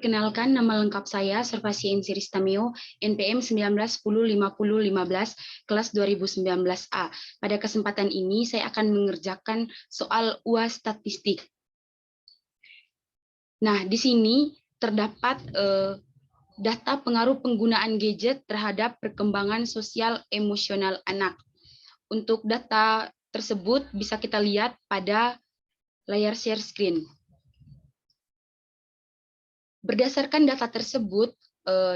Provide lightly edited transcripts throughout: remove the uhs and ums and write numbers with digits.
Perkenalkan, nama lengkap saya Servasi Insiris Tamio, NPM 19105015, kelas 2019A. Pada kesempatan ini saya akan mengerjakan soal UAS statistik. Nah, di sini terdapat data pengaruh penggunaan gadget terhadap perkembangan sosial emosional anak. Untuk data tersebut bisa kita lihat pada layar share screen. Berdasarkan data tersebut,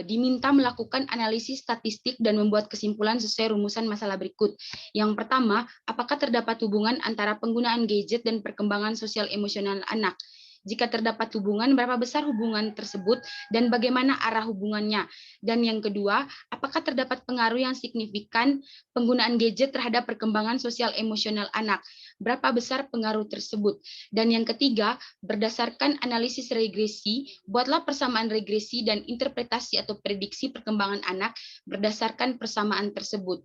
diminta melakukan analisis statistik dan membuat kesimpulan sesuai rumusan masalah berikut. Yang pertama, apakah terdapat hubungan antara penggunaan gadget dan perkembangan sosial emosional anak? Jika terdapat hubungan, berapa besar hubungan tersebut dan bagaimana arah hubungannya? Dan yang kedua, apakah terdapat pengaruh yang signifikan penggunaan gadget terhadap perkembangan sosial emosional anak? Berapa besar pengaruh tersebut? Dan yang ketiga, berdasarkan analisis regresi, buatlah persamaan regresi dan interpretasi atau prediksi perkembangan anak berdasarkan persamaan tersebut.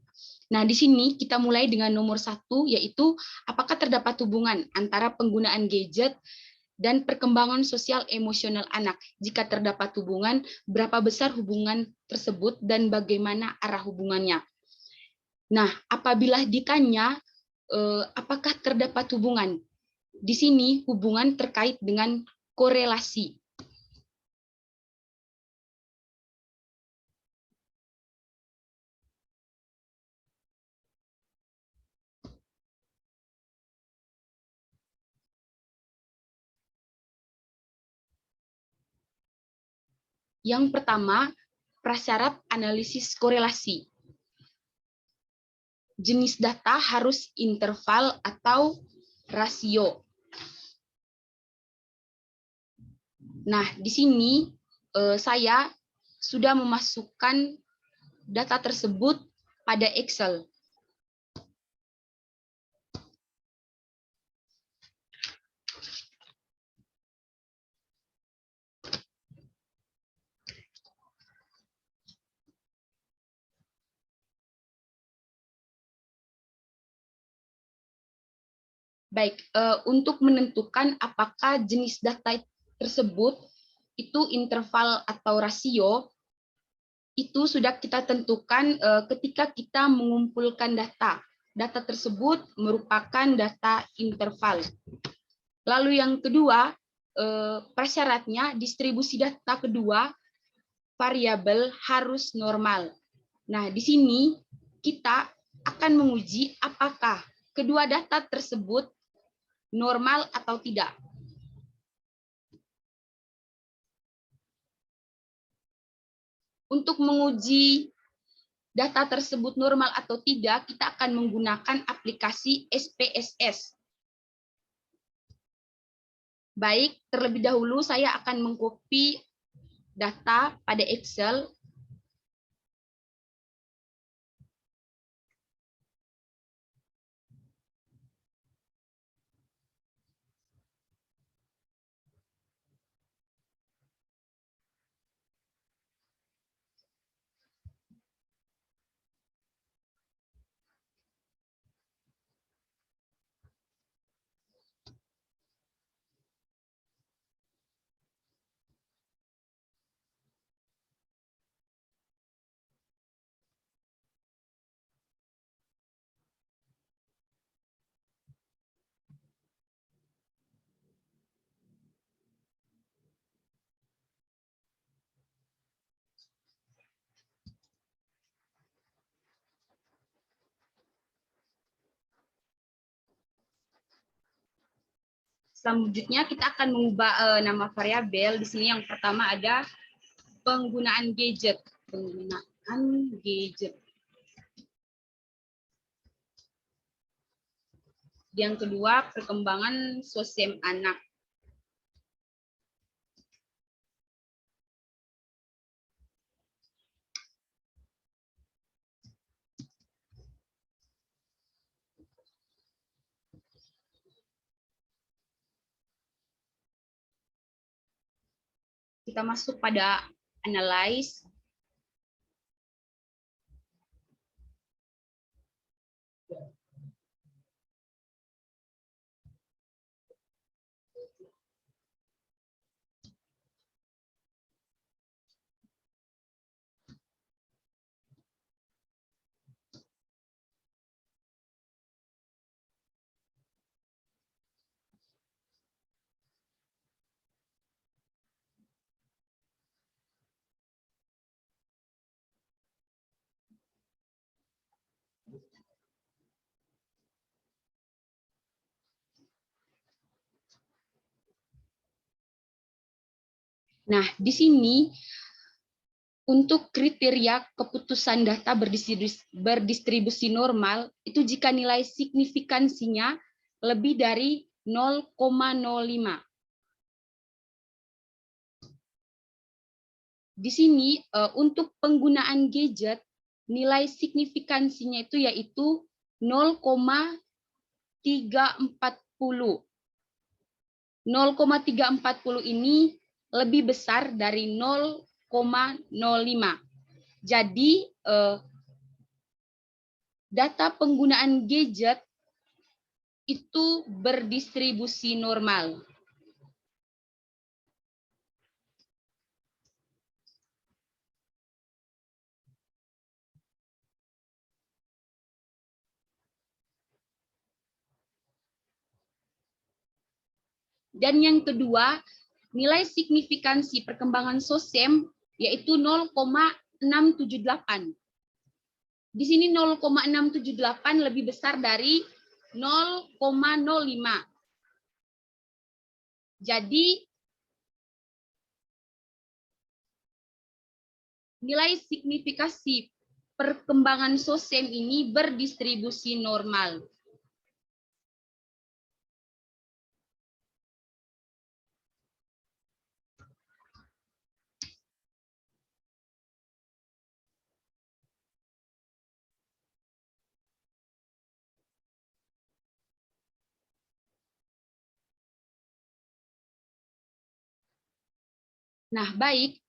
Nah, di sini kita mulai dengan nomor 1, yaitu apakah terdapat hubungan antara penggunaan gadget dan perkembangan sosial emosional anak. Jika terdapat hubungan, berapa besar hubungan tersebut dan bagaimana arah hubungannya. Nah, apabila ditanya apakah terdapat hubungan, di sini hubungan terkait dengan korelasi. Yang pertama, prasyarat analisis korelasi. Jenis data harus interval atau rasio. Nah, di sini saya sudah memasukkan data tersebut pada Excel. Baik, untuk menentukan apakah jenis data tersebut itu interval atau rasio, itu sudah kita tentukan ketika kita mengumpulkan data. Data tersebut merupakan data interval. Lalu yang kedua, persyaratnya distribusi data kedua variabel harus normal. Nah, di sini kita akan menguji apakah kedua data tersebut normal atau tidak. Untuk menguji data tersebut normal atau tidak, kita akan menggunakan aplikasi SPSS. Baik, terlebih dahulu saya akan mengcopy data pada Excel. Selanjutnya kita akan mengubah nama variabel. Di sini yang pertama ada penggunaan gadget. Penggunaan gadget. Yang kedua, perkembangan sosial anak. Kita masuk pada analyze. Nah, di sini untuk kriteria keputusan data berdistribusi normal itu jika nilai signifikansinya lebih dari 0,05. Di sini untuk penggunaan gadget nilai signifikansinya itu yaitu 0,340. 0,340 ini lebih besar dari 0,05. Jadi data penggunaan gadget itu berdistribusi normal. Dan yang kedua, nilai signifikansi perkembangan SOSEM yaitu 0,678. Di sini 0,678 lebih besar dari 0,05. Jadi nilai signifikasi perkembangan SOSEM ini berdistribusi normal. Nah, baik.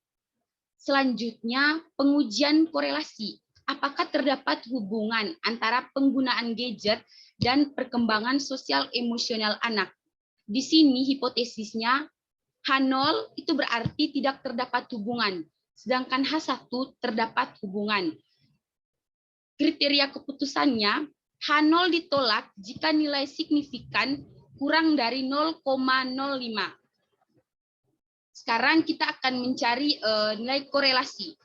Selanjutnya, pengujian korelasi. Apakah terdapat hubungan antara penggunaan gadget dan perkembangan sosial emosional anak? Di sini hipotesisnya H0 itu berarti tidak terdapat hubungan, sedangkan H1 terdapat hubungan. Kriteria keputusannya, H0 ditolak jika nilai signifikan kurang dari 0,05. Sekarang kita akan mencari nilai korelasi.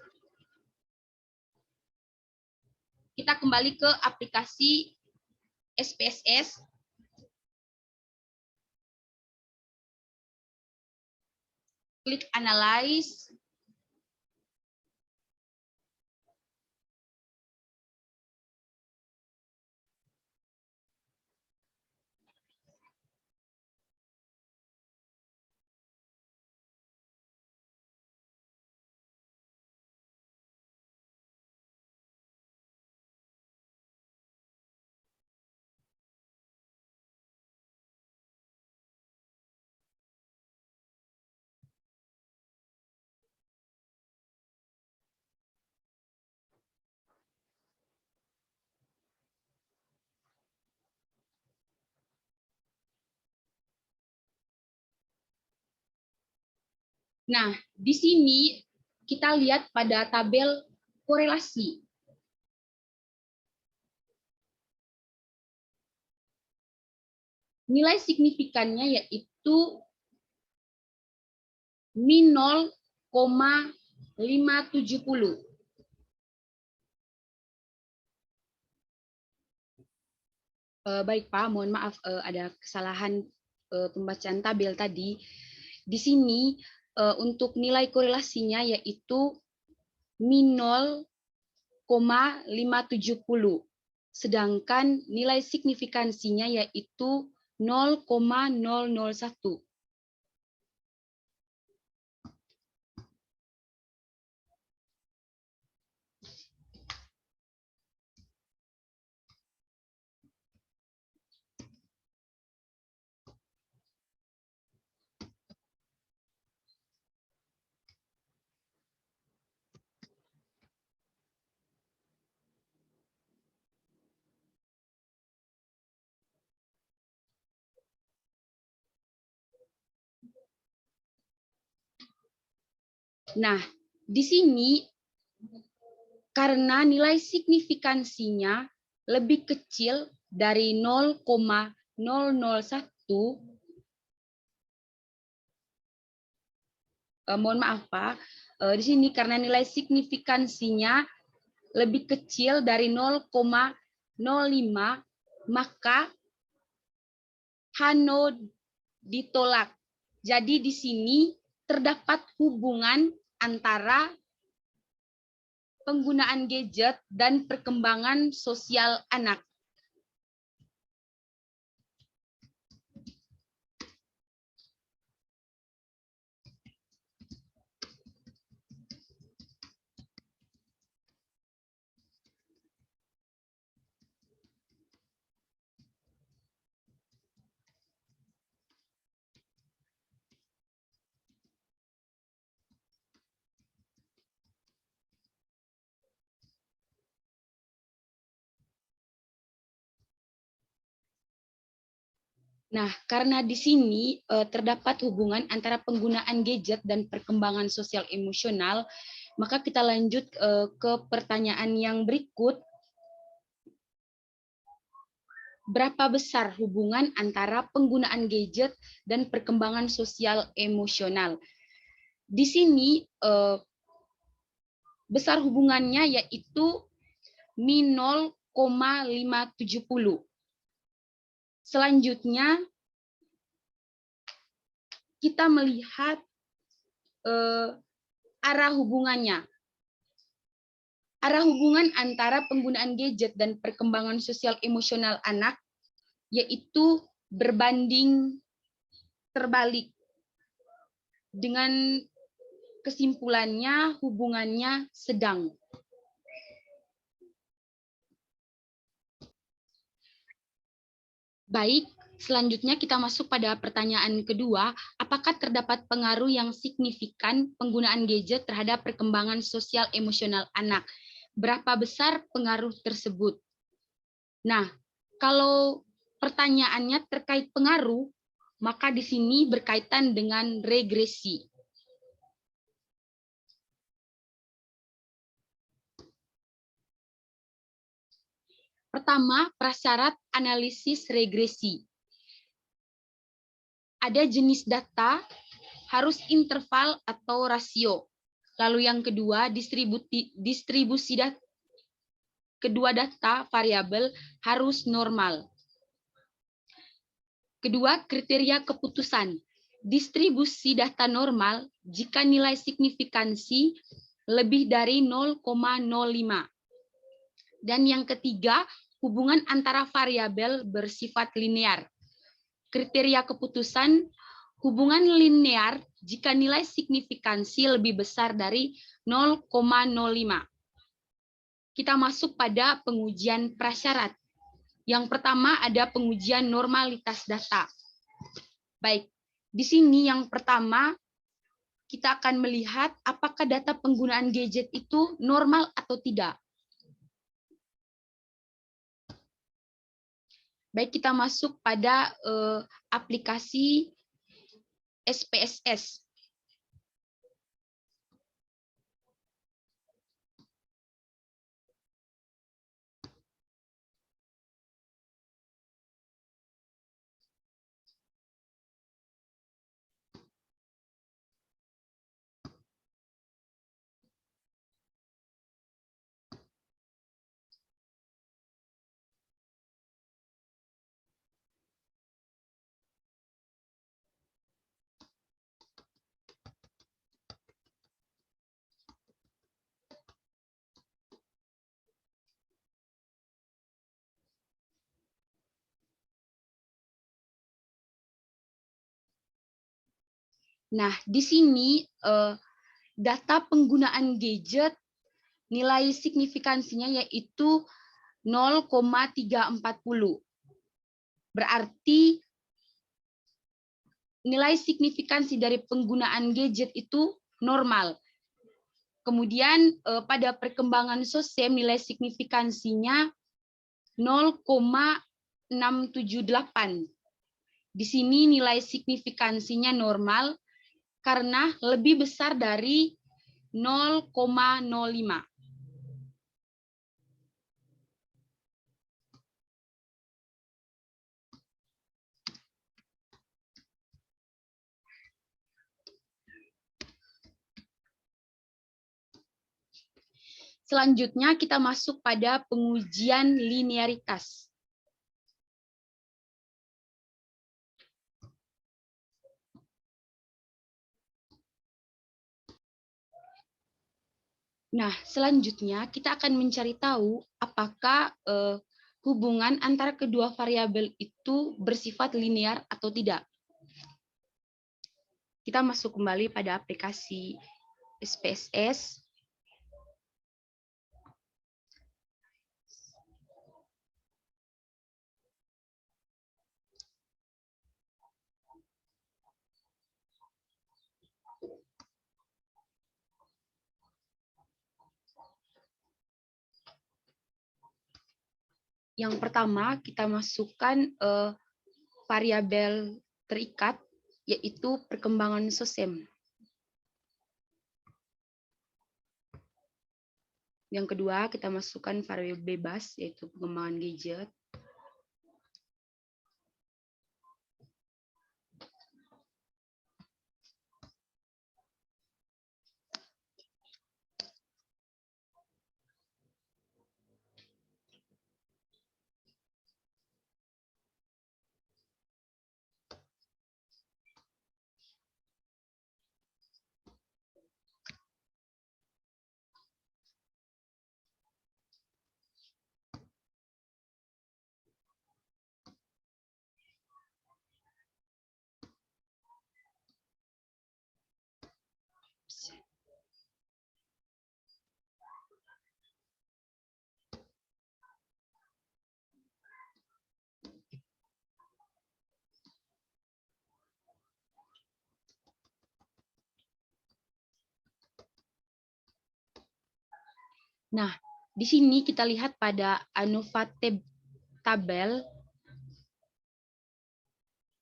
Kita kembali ke aplikasi SPSS. Klik Analyze. Nah, di sini kita lihat pada tabel korelasi. Nilai signifikannya yaitu min 0,570. Baik Pak, mohon maaf ada kesalahan pembacaan tabel tadi. Di sini untuk nilai korelasinya yaitu min 0,570. Sedangkan nilai signifikansinya yaitu 0,001. Nah, di sini karena nilai signifikansinya lebih kecil dari 0,001, mohon maaf Pak, di sini karena nilai signifikansinya lebih kecil dari 0,05, maka H0 ditolak. Jadi di sini terdapat hubungan antara penggunaan gadget dan perkembangan sosial anak. Nah, karena di sini terdapat hubungan antara penggunaan gadget dan perkembangan sosial emosional, maka kita lanjut ke pertanyaan yang berikut. Berapa besar hubungan antara penggunaan gadget dan perkembangan sosial emosional? Di sini besar hubungannya yaitu min 0,570. Selanjutnya, kita melihat arah hubungannya. Arah hubungan antara penggunaan gadget dan perkembangan sosial emosional anak yaitu berbanding terbalik. Dengan kesimpulannya hubungannya sedang. Baik, selanjutnya kita masuk pada pertanyaan kedua, apakah terdapat pengaruh yang signifikan penggunaan gadget terhadap perkembangan sosial emosional anak? Berapa besar pengaruh tersebut? Nah, kalau pertanyaannya terkait pengaruh, maka di sini berkaitan dengan regresi. Pertama, prasyarat analisis regresi. Ada jenis data, harus interval atau rasio. Lalu yang kedua, distribusi data. Kedua data variabel harus normal. Kedua, kriteria keputusan. Distribusi data normal jika nilai signifikansi lebih dari 0,05. Dan yang ketiga, hubungan antara variabel bersifat linear. Kriteria keputusan, hubungan linear jika nilai signifikansi lebih besar dari 0,05. Kita masuk pada pengujian prasyarat. Yang pertama ada pengujian normalitas data. Baik, di sini yang pertama kita akan melihat apakah data penggunaan gadget itu normal atau tidak. Baik, kita masuk pada aplikasi SPSS. Nah, di sini data penggunaan gadget nilai signifikansinya yaitu 0,340. Berarti nilai signifikansi dari penggunaan gadget itu normal. Kemudian pada perkembangan sosial nilai signifikansinya 0,678. Di sini nilai signifikansinya normal karena lebih besar dari 0,05. Selanjutnya kita masuk pada pengujian linearitas. Nah, selanjutnya kita akan mencari tahu apakah hubungan antara kedua variabel itu bersifat linear atau tidak. Kita masuk kembali pada aplikasi SPSS. Yang pertama, kita masukkan variabel terikat, yaitu perkembangan SOSEM. Yang kedua, kita masukkan variabel bebas, yaitu pengembangan gadget. Nah, di sini kita lihat pada ANOVA tabel,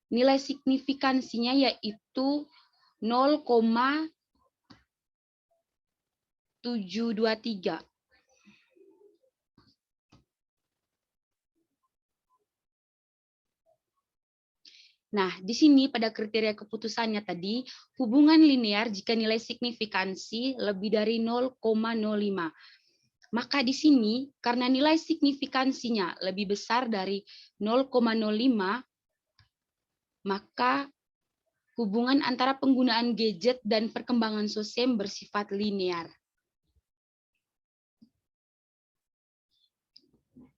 nilai signifikansinya yaitu 0,723. Nah, di sini pada kriteria keputusannya tadi, hubungan linear jika nilai signifikansi lebih dari 0,05. Maka di sini, karena nilai signifikansinya lebih besar dari 0,05, maka hubungan antara penggunaan gadget dan perkembangan SOSEM bersifat linear.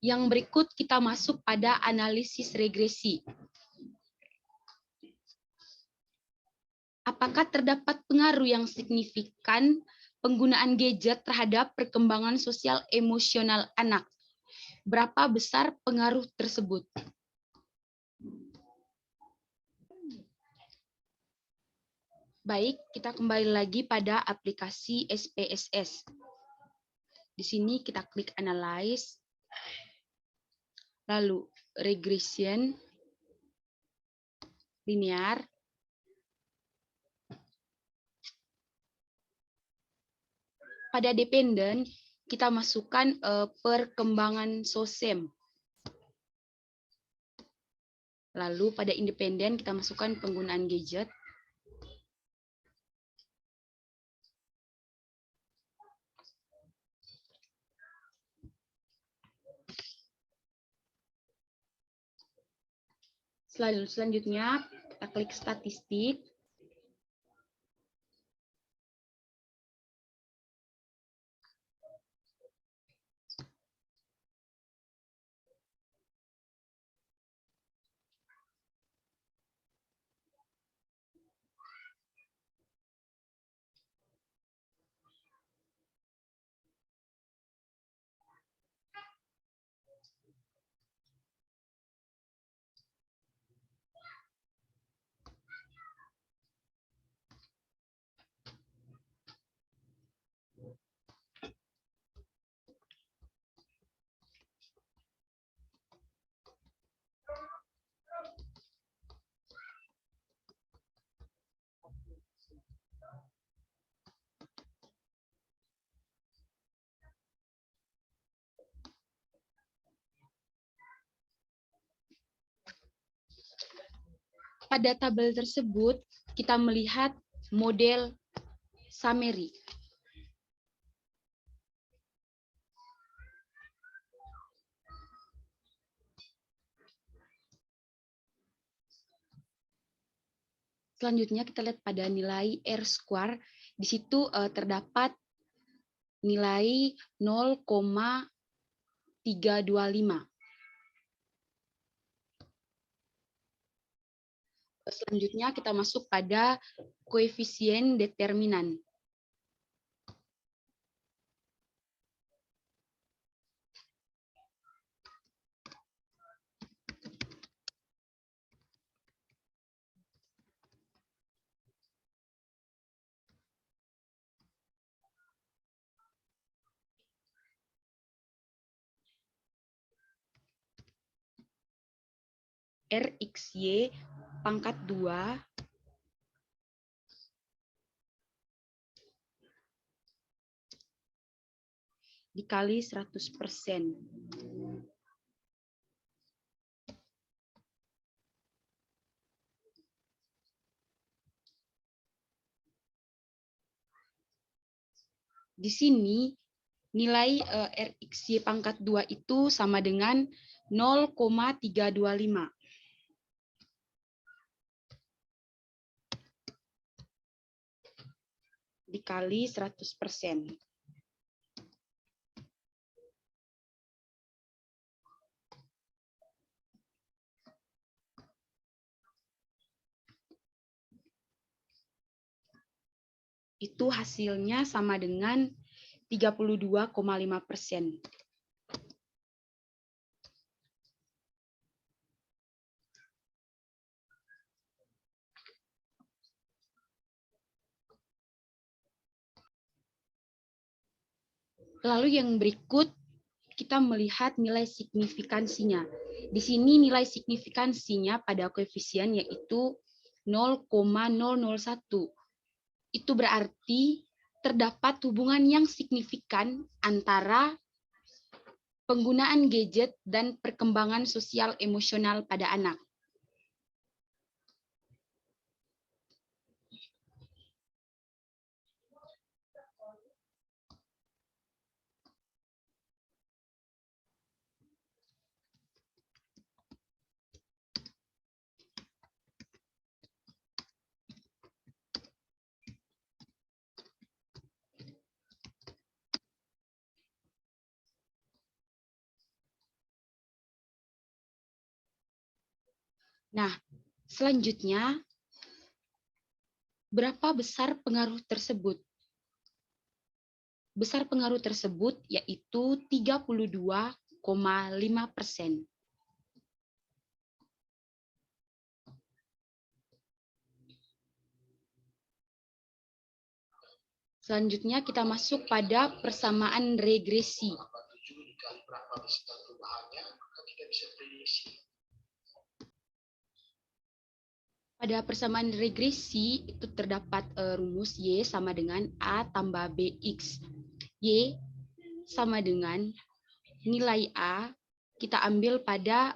Yang berikut kita masuk pada analisis regresi. Apakah terdapat pengaruh yang signifikan penggunaan gadget terhadap perkembangan sosial emosional anak? Berapa besar pengaruh tersebut? Baik, kita kembali lagi pada aplikasi SPSS. Di sini kita klik Analyze, lalu Regression, Linear, pada dependen, kita masukkan perkembangan SOSEM. Lalu pada independen, kita masukkan penggunaan gadget. Selanjutnya, kita klik statistik. Pada tabel tersebut, kita melihat model summary. Selanjutnya kita lihat pada nilai R square. Di situ terdapat nilai 0,325. Selanjutnya kita masuk pada koefisien determinan. RXY pangkat 2 dikali 100%. Di sini nilai RXY pangkat 2 itu sama dengan 0,325. Dikali 100%. Itu hasilnya sama dengan 32,5%. Lalu yang berikut kita melihat nilai signifikansinya. Di sini nilai signifikansinya pada koefisien yaitu 0,001. Itu berarti terdapat hubungan yang signifikan antara penggunaan gadget dan perkembangan sosial emosional pada anak. Nah, selanjutnya, berapa besar pengaruh tersebut? Besar pengaruh tersebut yaitu 32,5%. Selanjutnya kita masuk pada persamaan regresi. Pada persamaan regresi itu terdapat rumus Y sama dengan A tambah BX. Y sama dengan nilai A kita ambil pada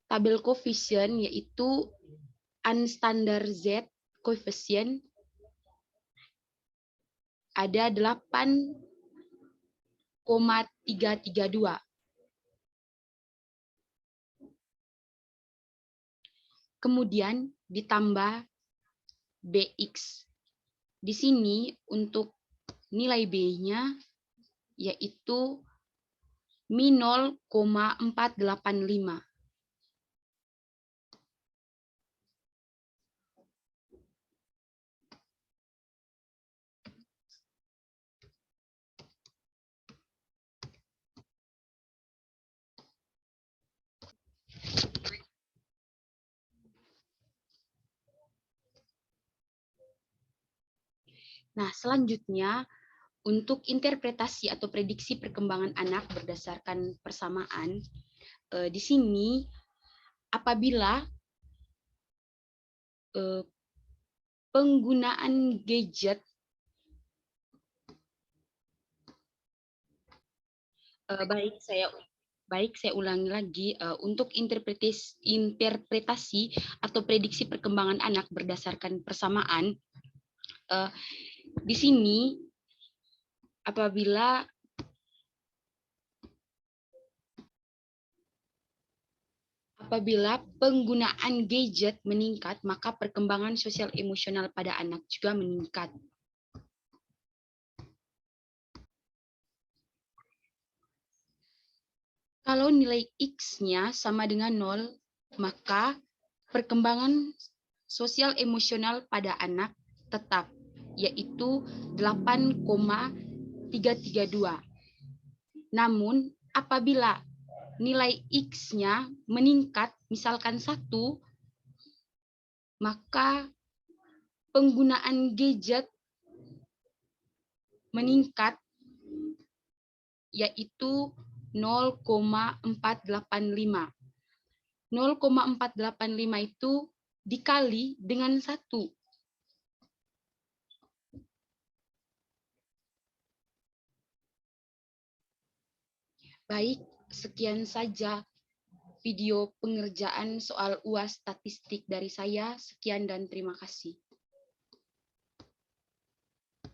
tabel koefisien yaitu unstandard Z koefisien ada 8,332. Kemudian ditambah BX. Di sini untuk nilai B-nya yaitu -0,485. Nah, selanjutnya untuk interpretasi atau prediksi perkembangan anak berdasarkan persamaan, di sini apabila penggunaan gadget baik saya ulangi lagi untuk interpretasi atau prediksi perkembangan anak berdasarkan persamaan. Di sini apabila penggunaan gadget meningkat, maka perkembangan sosial emosional pada anak juga meningkat. Kalau nilai X-nya sama dengan 0, maka perkembangan sosial emosional pada anak tetap, yaitu 8,332. Namun, apabila nilai X-nya meningkat, misalkan 1, maka penggunaan gadget meningkat, yaitu 0,485. 0,485 itu dikali dengan 1. Baik, sekian saja video pengerjaan soal UAS statistik dari saya. Sekian dan terima kasih.